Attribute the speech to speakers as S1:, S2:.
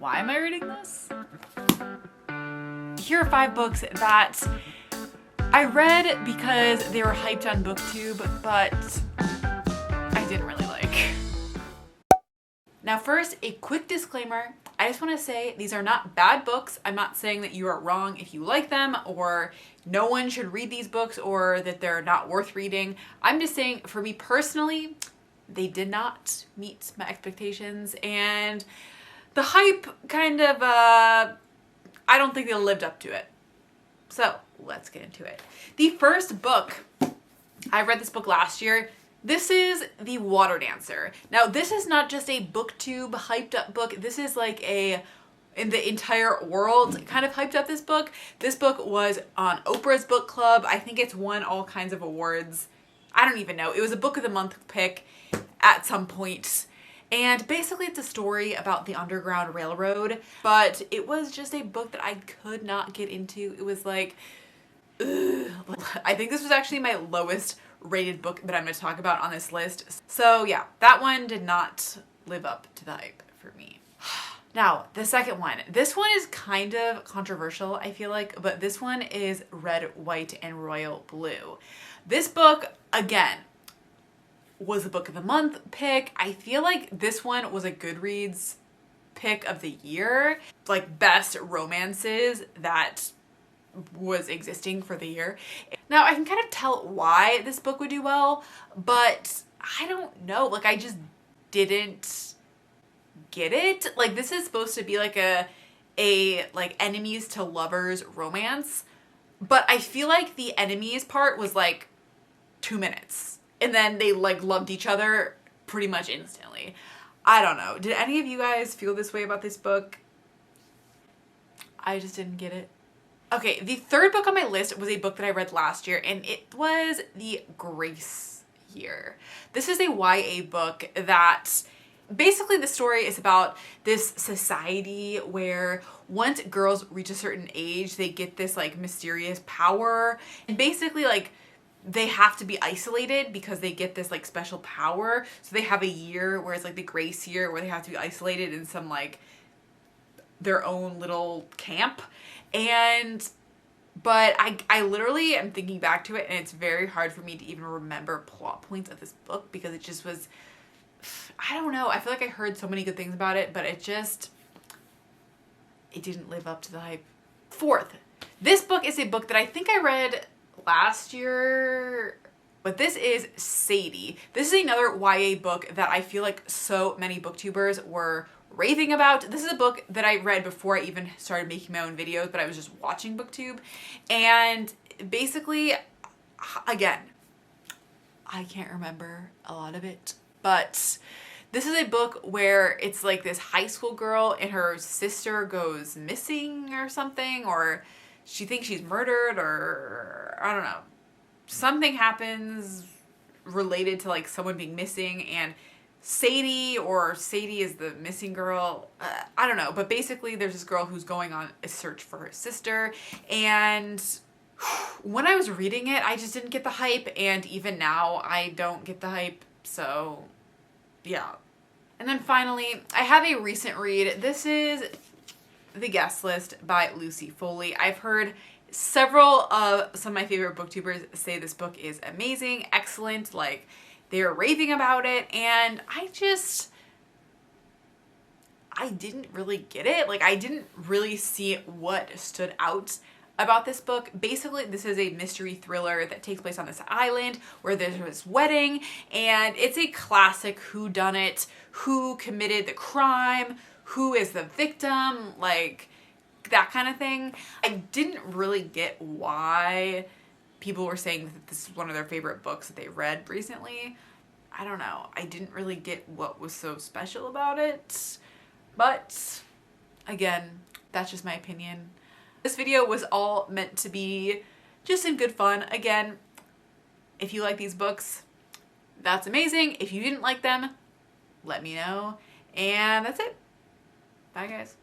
S1: why am I reading this? Here are 5 books that I read because they were hyped on BookTube, but I didn't really like. Now first, a quick disclaimer. I just want to say these are not bad books. I'm not saying that you are wrong if you like them, or no one should read these books, or that they're not worth reading. I'm just saying, for me personally, they did not meet my expectations, and the hype kind of, I don't think they lived up to it. So let's get into it. The first book, I read this book last year. This is The Water Dancer. Now, this is not just a BookTube hyped up book. This is like in the entire world kind of hyped up this book. This book was on Oprah's book club. I think it's won all kinds of awards. I don't even know. It was a book of the month pick at some point. And basically it's a story about the Underground Railroad, but it was just a book that I could not get into. It was like, ugh. I think this was actually my lowest rated book that I'm going to talk about on this list. So yeah, that one did not live up to the hype for me. Now, the second one. This one is kind of controversial, I feel like, but this one is Red, White, and Royal Blue. This book, again, was a book of the month pick. I feel like this one was a GoodReads pick of the year, like best romances that was existing for the year. Now I can kind of tell why this book would do well, but I don't know, like I just didn't get it. Like this is supposed to be like a like enemies to lovers romance, but I feel like the enemies part was like 2 minutes and then they like loved each other pretty much instantly. I don't know. Did any of you guys feel this way about this book? I just didn't get it. Okay, the third book on my list was a book that I read last year, and it was the Griese year. This is a YA book that basically the story is about this society where once girls reach a certain age, they get this like mysterious power, and basically like they have to be isolated because they get this like special power. So they have a year where it's like the Grace year where they have to be isolated in some like their own little camp. But I literally am thinking back to it and it's very hard for me to even remember plot points of this book because it just was, I don't know. I feel like I heard so many good things about it, but it didn't live up to the hype. Fourth, this book is a book that I think I read last year, but this is Sadie. This is another YA book that I feel like so many booktubers were raving about. This is a book that I read before I even started making my own videos, but I was just watching BookTube. And basically, again, I can't remember a lot of it, but this is a book where it's like this high school girl and her sister goes missing or something, or she thinks she's murdered, or I don't know. Something happens related to like someone being missing, and Sadie is the missing girl. I don't know. But basically there's this girl who's going on a search for her sister. And when I was reading it, I just didn't get the hype. And even now, I don't get the hype. So yeah. And then finally, I have a recent read. This is The Guest List by Lucy Foley. I've heard several of some of my favorite booktubers say this book is amazing, excellent, like they were raving about it, and I didn't really get it. Like I didn't really see what stood out about this book. Basically, this is a mystery thriller that takes place on this island where there's this wedding, and it's a classic whodunit, who committed the crime, who is the victim, like that kind of thing. I didn't really get why people were saying that this is one of their favorite books that they read recently. I don't know. I didn't really get what was so special about it. But again, that's just my opinion. This video was all meant to be just in good fun. Again, if you like these books, that's amazing. If you didn't like them, let me know. And that's it. Bye guys.